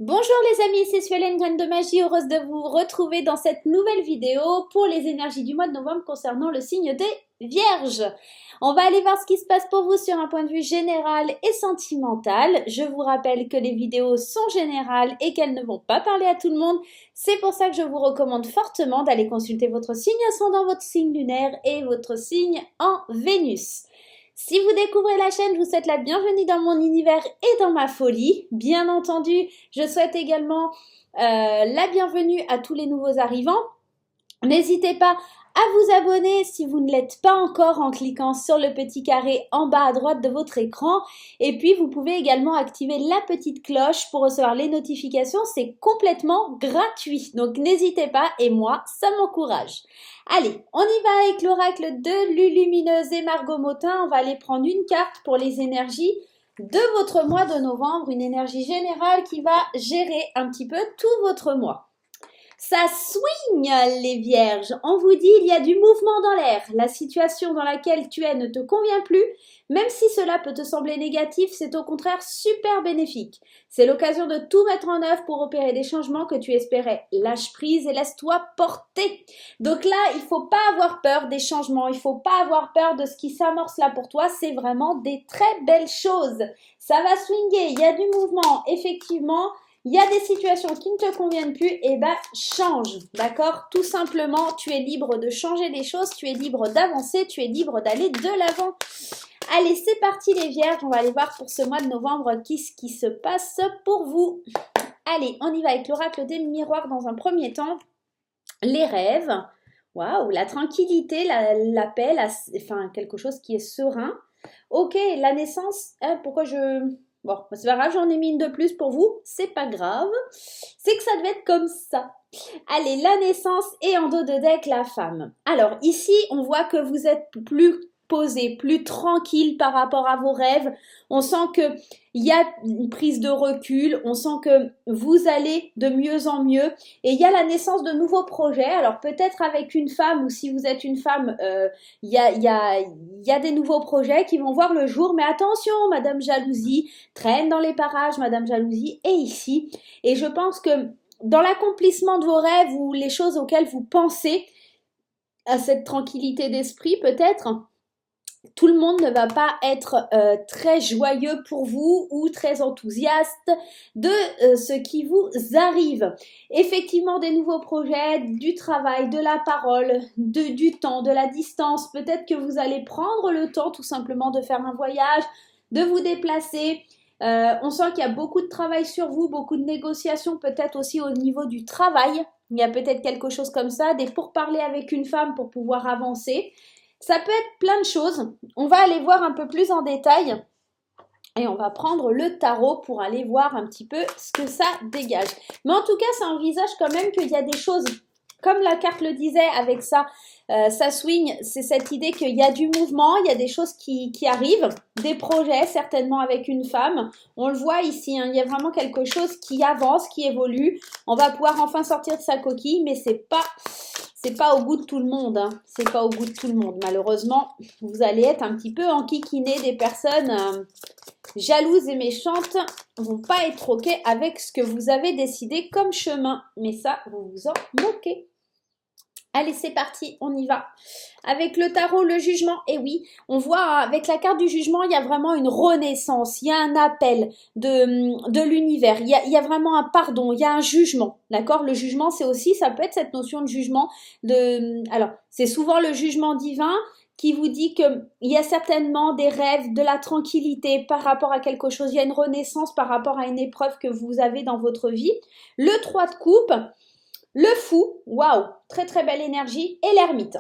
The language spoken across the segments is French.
Bonjour les amis, c'est Suelen Graine de Magie, heureuse de vous retrouver dans cette nouvelle vidéo pour les énergies du mois de novembre concernant le signe des Vierges. On va aller voir ce qui se passe pour vous sur un point de vue général et sentimental. Je vous rappelle que les vidéos sont générales et qu'elles ne vont pas parler à tout le monde. C'est pour ça que je vous recommande fortement d'aller consulter votre signe ascendant, votre signe lunaire et votre signe en Vénus. Si vous découvrez la chaîne, je vous souhaite la bienvenue dans mon univers et dans ma folie. Bien entendu, je souhaite également la bienvenue à tous les nouveaux arrivants. N'hésitez pas à vous abonner si vous ne l'êtes pas encore en cliquant sur le petit carré en bas à droite de votre écran. Et puis, vous pouvez également activer la petite cloche pour recevoir les notifications. C'est complètement gratuit. Donc, n'hésitez pas et moi, ça m'encourage. Allez, on y va avec l'oracle de Lulumineuse et Margot Motin. On va aller prendre une carte pour les énergies de votre mois de novembre. Une énergie générale qui va gérer un petit peu tout votre mois. Ça swing les vierges, on vous dit il y a du mouvement dans l'air, la situation dans laquelle tu es ne te convient plus, même si cela peut te sembler négatif, c'est au contraire super bénéfique. C'est l'occasion de tout mettre en œuvre pour opérer des changements que tu espérais. Lâche prise et laisse-toi porter. Donc là, il ne faut pas avoir peur des changements, il ne faut pas avoir peur de ce qui s'amorce là pour toi, c'est vraiment des très belles choses. Ça va swinguer, il y a du mouvement, effectivement. Il y a des situations qui ne te conviennent plus, et ben change, d'accord? Tout simplement, tu es libre de changer les choses, tu es libre d'avancer, tu es libre d'aller de l'avant. Allez, c'est parti les vierges, on va aller voir pour ce mois de novembre qu'est-ce qui se passe pour vous. Allez, on y va avec l'oracle des miroirs dans un premier temps. Les rêves, waouh, la tranquillité, la paix, enfin quelque chose qui est serein. Ok, la naissance, pourquoi je... Bon, c'est pas grave, j'en ai mis une de plus pour vous, c'est pas grave, c'est que ça devait être comme ça. Allez, la naissance et en dos de deck, la femme. Alors ici, on voit que vous êtes plus posé, plus tranquille par rapport à vos rêves. On sent que il y a une prise de recul, on sent que vous allez de mieux en mieux et il y a la naissance de nouveaux projets. Alors peut-être avec une femme ou si vous êtes une femme, il y a des nouveaux projets qui vont voir le jour. Mais attention, Madame Jalousie traîne dans les parages, Madame Jalousie est ici. Et je pense que dans l'accomplissement de vos rêves ou les choses auxquelles vous pensez, à cette tranquillité d'esprit peut-être, tout le monde ne va pas être très joyeux pour vous ou très enthousiaste de ce qui vous arrive. Effectivement, des nouveaux projets, du travail, de la parole, du temps, de la distance. Peut-être que vous allez prendre le temps tout simplement de faire un voyage, de vous déplacer. On sent qu'il y a beaucoup de travail sur vous, beaucoup de négociations peut-être aussi au niveau du travail. Il y a peut-être quelque chose comme ça, des pourparlers avec une femme pour pouvoir avancer. Ça peut être plein de choses. On va aller voir un peu plus en détail et on va prendre le tarot pour aller voir un petit peu ce que ça dégage. Mais en tout cas, ça envisage quand même qu'il y a des choses, comme la carte le disait avec ça, ça swing, c'est cette idée qu'il y a du mouvement, il y a des choses qui arrivent, des projets certainement avec une femme. On le voit ici, hein, il y a vraiment quelque chose qui avance, qui évolue. On va pouvoir enfin sortir de sa coquille, mais c'est pas au goût de tout le monde, hein. C'est pas au goût de tout le monde. Malheureusement, vous allez être un petit peu enquiquiné des personnes jalouses et méchantes vont pas être ok avec ce que vous avez décidé comme chemin. Mais ça, vous vous en moquez. Allez, c'est parti, on y va. Avec le tarot, le jugement, et oui, on voit avec la carte du jugement, il y a vraiment une renaissance, il y a un appel de l'univers, il y a vraiment un pardon, il y a un jugement, d'accord? Le jugement, c'est aussi, ça peut être cette notion de jugement, alors, c'est souvent le jugement divin qui vous dit qu'il y a certainement des rêves, de la tranquillité par rapport à quelque chose, il y a une renaissance par rapport à une épreuve que vous avez dans votre vie. Le 3 de coupe, le fou, waouh, très très belle énergie, et l'ermite.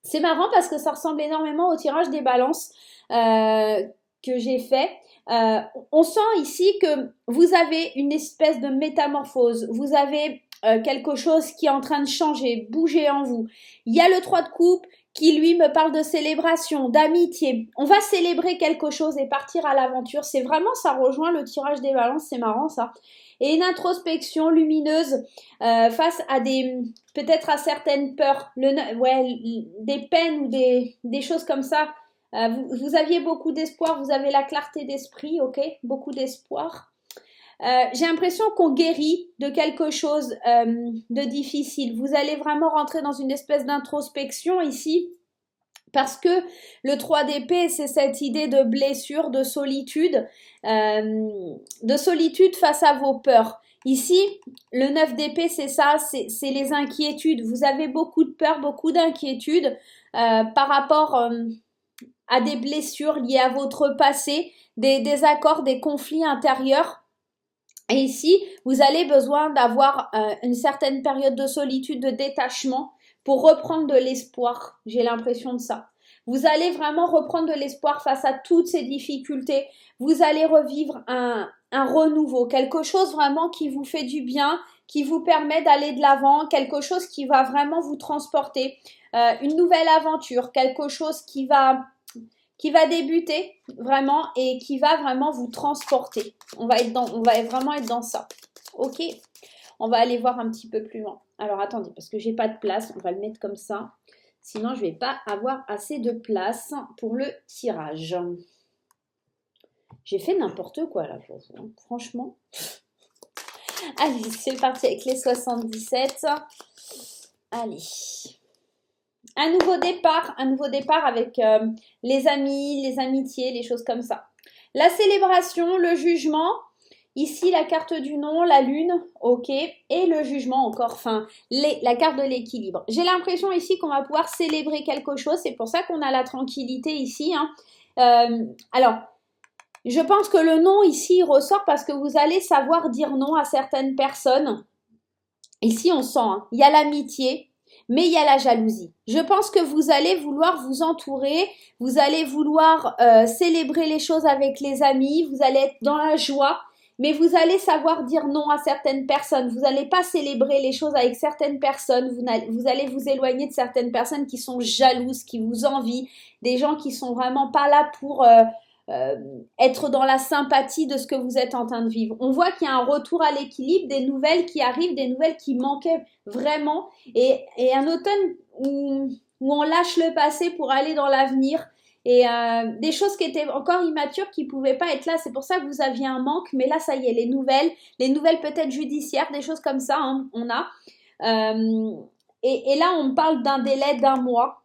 C'est marrant parce que ça ressemble énormément au tirage des balances que j'ai fait. On sent ici que vous avez une espèce de métamorphose, vous avez quelque chose qui est en train de changer, bouger en vous. Il y a le 3 de coupe qui lui me parle de célébration, d'amitié. On va célébrer quelque chose et partir à l'aventure. C'est vraiment, ça rejoint le tirage des balances, c'est marrant ça. Et une introspection lumineuse face à peut-être à certaines peurs, des peines ou des choses comme ça. Vous aviez beaucoup d'espoir, vous avez la clarté d'esprit, ok, beaucoup d'espoir. J'ai l'impression qu'on guérit de quelque chose de difficile. Vous allez vraiment rentrer dans une espèce d'introspection ici. Parce que le 3 d'épée, c'est cette idée de blessure, de solitude face à vos peurs. Ici, le 9 d'épée, c'est ça, c'est les inquiétudes. Vous avez beaucoup de peur, beaucoup d'inquiétudes par rapport à des blessures liées à votre passé, des désaccords, des conflits intérieurs. Et ici, vous avez besoin d'avoir une certaine période de solitude, de détachement pour reprendre de l'espoir. J'ai l'impression de ça. Vous allez vraiment reprendre de l'espoir face à toutes ces difficultés. Vous allez revivre un renouveau, quelque chose vraiment qui vous fait du bien, qui vous permet d'aller de l'avant, quelque chose qui va vraiment vous transporter, une nouvelle aventure, quelque chose qui va débuter vraiment et qui va vraiment vous transporter. On va vraiment être dans ça. Ok, on va aller voir un petit peu plus loin. Alors attendez, parce que j'ai pas de place, on va le mettre comme ça. Sinon, je vais pas avoir assez de place pour le tirage. J'ai fait n'importe quoi là, pour vous, hein. Franchement. Allez, c'est parti avec les 77. Allez. Un nouveau départ avec les amis, les amitiés, les choses comme ça. La célébration, le jugement, ici la carte du non, la lune, ok, et le jugement encore, enfin, la carte de l'équilibre. J'ai l'impression ici qu'on va pouvoir célébrer quelque chose, c'est pour ça qu'on a la tranquillité ici, hein. Alors, je pense que le non ici ressort parce que vous allez savoir dire non à certaines personnes. Ici, on sent, hein, il y a l'amitié, mais il y a la jalousie. Je pense que vous allez vouloir vous entourer, vous allez vouloir célébrer les choses avec les amis, vous allez être dans la joie, mais vous allez savoir dire non à certaines personnes. Vous n'allez pas célébrer les choses avec certaines personnes, vous allez vous éloigner de certaines personnes qui sont jalouses, qui vous envient, des gens qui sont vraiment pas là pour être dans la sympathie de ce que vous êtes en train de vivre. On voit qu'il y a un retour à l'équilibre, des nouvelles qui arrivent, des nouvelles qui manquaient vraiment, et un automne où on lâche le passé pour aller dans l'avenir, et des choses qui étaient encore immatures, qui pouvaient pas être là. C'est pour ça que vous aviez un manque, mais là ça y est, les nouvelles peut-être judiciaires, des choses comme ça, hein, on a. Et là on parle d'un délai d'1 mois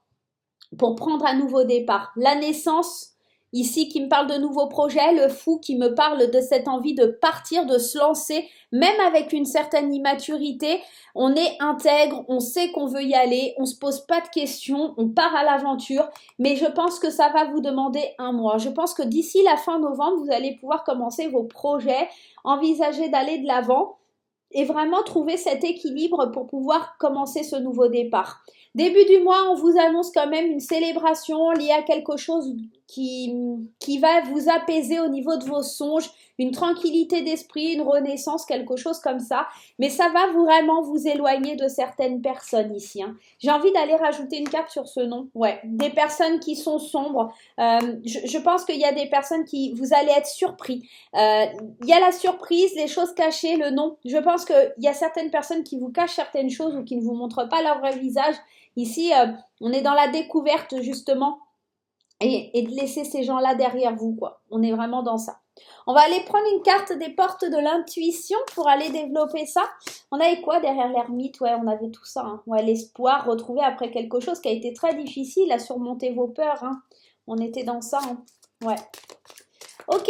pour prendre un nouveau départ. La naissance, ici, qui me parle de nouveaux projets, le fou qui me parle de cette envie de partir, de se lancer, même avec une certaine immaturité. On est intègre, on sait qu'on veut y aller, on se pose pas de questions, on part à l'aventure, mais je pense que ça va vous demander 1 mois. Je pense que d'ici la fin novembre, vous allez pouvoir commencer vos projets, envisager d'aller de l'avant et vraiment trouver cet équilibre pour pouvoir commencer ce nouveau départ. Début du mois, on vous annonce quand même une célébration liée à quelque chose qui va vous apaiser au niveau de vos songes, une tranquillité d'esprit, une renaissance, quelque chose comme ça. Mais ça va vraiment vous éloigner de certaines personnes ici, hein. J'ai envie d'aller rajouter une carte sur ce nom. Ouais, des personnes qui sont sombres. Je pense qu'il y a des personnes qui, vous allez être surpris. Il y a la surprise, les choses cachées, le non. Je pense qu'il y a certaines personnes qui vous cachent certaines choses ou qui ne vous montrent pas leur vrai visage. Ici, on est dans la découverte justement et de laisser ces gens-là derrière vous, quoi. On est vraiment dans ça. On va aller prendre une carte des portes de l'intuition pour aller développer ça. On avait quoi derrière l'ermite? Ouais, on avait tout ça, hein. Ouais, l'espoir, retrouver après quelque chose qui a été très difficile à surmonter vos peurs, hein. On était dans ça, hein. Ouais. Ok,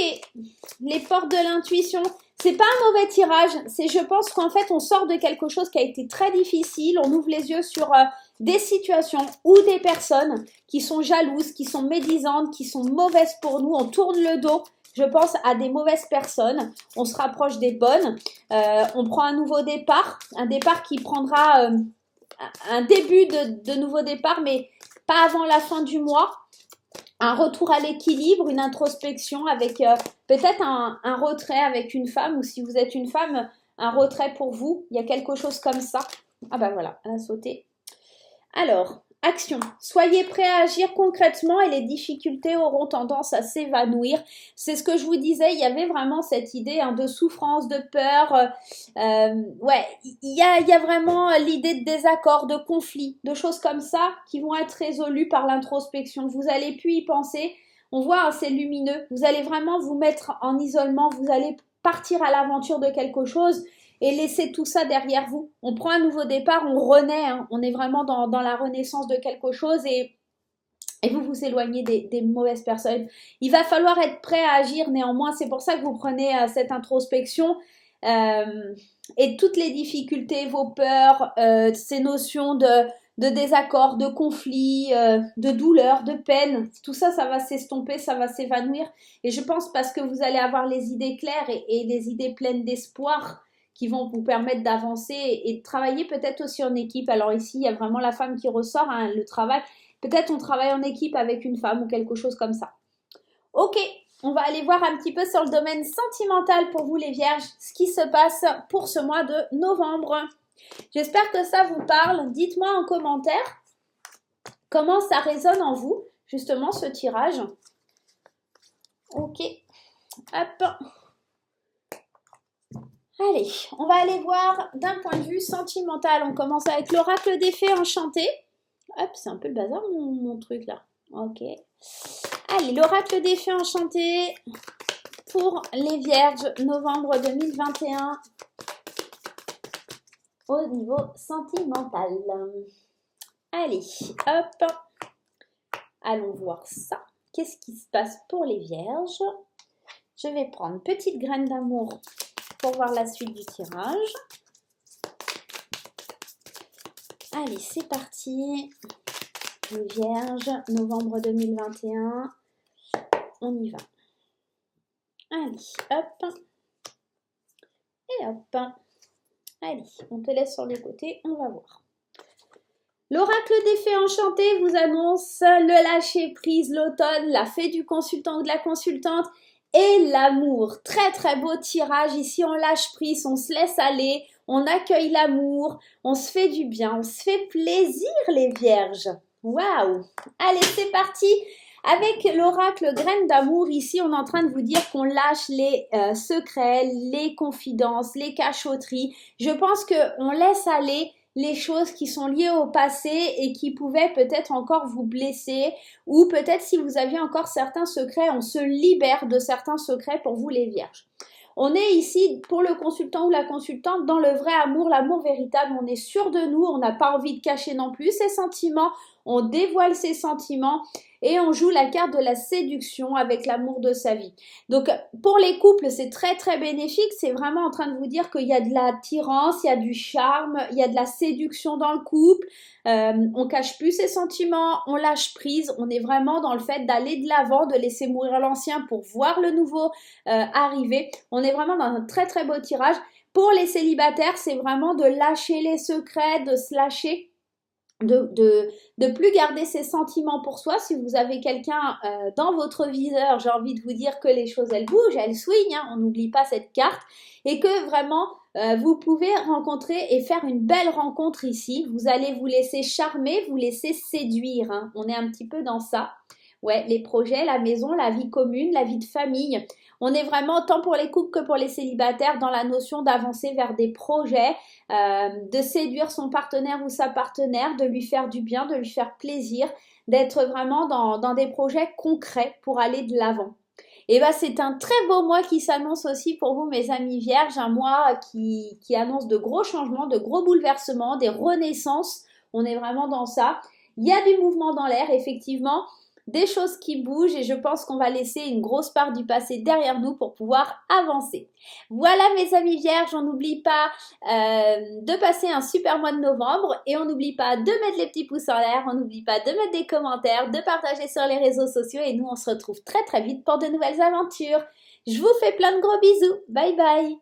les portes de l'intuition. C'est pas un mauvais tirage, je pense qu'en fait on sort de quelque chose qui a été très difficile, on ouvre les yeux sur des situations ou des personnes qui sont jalouses, qui sont médisantes, qui sont mauvaises pour nous, on tourne le dos, je pense, à des mauvaises personnes, on se rapproche des bonnes, on prend un nouveau départ, un départ qui prendra un début de nouveau départ, mais pas avant la fin du mois. Un retour à l'équilibre, une introspection avec peut-être un retrait avec une femme, ou si vous êtes une femme, un retrait pour vous. Il y a quelque chose comme ça. Ah ben voilà, elle a sauté. Alors, action. Soyez prêts à agir concrètement et les difficultés auront tendance à s'évanouir. C'est ce que je vous disais, il y avait vraiment cette idée, hein, de souffrance, de peur. Ouais, il y a vraiment l'idée de désaccord, de conflit, de choses comme ça qui vont être résolues par l'introspection. Vous allez plus y penser. On voit, hein, c'est lumineux. Vous allez vraiment vous mettre en isolement. Vous allez partir à l'aventure de quelque chose et laisser tout ça derrière vous. On prend un nouveau départ, on renaît, hein, on est vraiment dans la renaissance de quelque chose et vous vous éloignez des mauvaises personnes. Il va falloir être prêt à agir néanmoins. C'est pour ça que vous prenez cette introspection et toutes les difficultés, vos peurs, ces notions de désaccord, de conflit, de douleur, de peine. Tout ça, ça va s'estomper, ça va s'évanouir. Et je pense parce que vous allez avoir les idées claires et des idées pleines d'espoir qui vont vous permettre d'avancer et de travailler peut-être aussi en équipe. Alors ici, il y a vraiment la femme qui ressort, hein, le travail. Peut-être on travaille en équipe avec une femme ou quelque chose comme ça. Ok, on va aller voir un petit peu sur le domaine sentimental pour vous les vierges, ce qui se passe pour ce mois de novembre. J'espère que ça vous parle. Dites-moi en commentaire comment ça résonne en vous, justement, ce tirage. Ok, hop. Allez, on va aller voir d'un point de vue sentimental. On commence avec l'oracle des fées enchanté. Hop, c'est un peu le bazar mon truc là. Ok. Allez, l'oracle des fées enchanté pour les vierges, novembre 2021 au niveau sentimental. Allez, hop. Allons voir ça. Qu'est-ce qui se passe pour les vierges? Je vais prendre petite graine d'amour pour voir la suite du tirage. Allez, c'est parti. Les vierges, novembre 2021. On y va. Allez, hop. Et hop. Allez, on te laisse sur le côté, on va voir. L'oracle des fées enchantées vous annonce le lâcher prise, l'automne, la fée du consultant ou de la consultante et l'amour. Très très beau tirage. Ici, on lâche prise, on se laisse aller, on accueille l'amour, on se fait du bien, on se fait plaisir les vierges. Waouh! Allez, c'est parti! Avec l'oracle graine d'amour, ici, on est en train de vous dire qu'on lâche les secrets, les confidences, les cachotteries. Je pense qu'on laisse aller les choses qui sont liées au passé et qui pouvaient peut-être encore vous blesser ou peut-être si vous aviez encore certains secrets, on se libère de certains secrets pour vous les vierges. On est ici pour le consultant ou la consultante dans le vrai amour, l'amour véritable. On est sûr de nous, on n'a pas envie de cacher non plus ses sentiments, on dévoile ses sentiments et on joue la carte de la séduction avec l'amour de sa vie. Donc pour les couples, c'est très très bénéfique. C'est vraiment en train de vous dire qu'il y a de l'attirance, il y a du charme, il y a de la séduction dans le couple. On cache plus ses sentiments, on lâche prise. On est vraiment dans le fait d'aller de l'avant, de laisser mourir l'ancien pour voir le nouveau arriver. On est vraiment dans un très très beau tirage. Pour les célibataires, c'est vraiment de lâcher les secrets, de se lâcher. De plus garder ses sentiments pour soi. Si vous avez quelqu'un dans votre viseur, j'ai envie de vous dire que les choses elles bougent, elles swingent, hein, on n'oublie pas cette carte et que vraiment vous pouvez rencontrer et faire une belle rencontre ici. Vous allez vous laisser charmer, vous laisser séduire, hein. On est un petit peu dans ça. Ouais, les projets, la maison, la vie commune, la vie de famille. On est vraiment, tant pour les couples que pour les célibataires, dans la notion d'avancer vers des projets, de séduire son partenaire ou sa partenaire, de lui faire du bien, de lui faire plaisir, d'être vraiment dans des projets concrets pour aller de l'avant. Et bien, c'est un très beau mois qui s'annonce aussi pour vous, mes amis vierges, un mois qui annonce de gros changements, de gros bouleversements, des renaissances. On est vraiment dans ça. Il y a du mouvement dans l'air, effectivement. Des choses qui bougent et je pense qu'on va laisser une grosse part du passé derrière nous pour pouvoir avancer. Voilà mes amis vierges, on n'oublie pas de passer un super mois de novembre et on n'oublie pas de mettre les petits pouces en l'air, on n'oublie pas de mettre des commentaires, de partager sur les réseaux sociaux et nous on se retrouve très très vite pour de nouvelles aventures. Je vous fais plein de gros bisous, bye bye.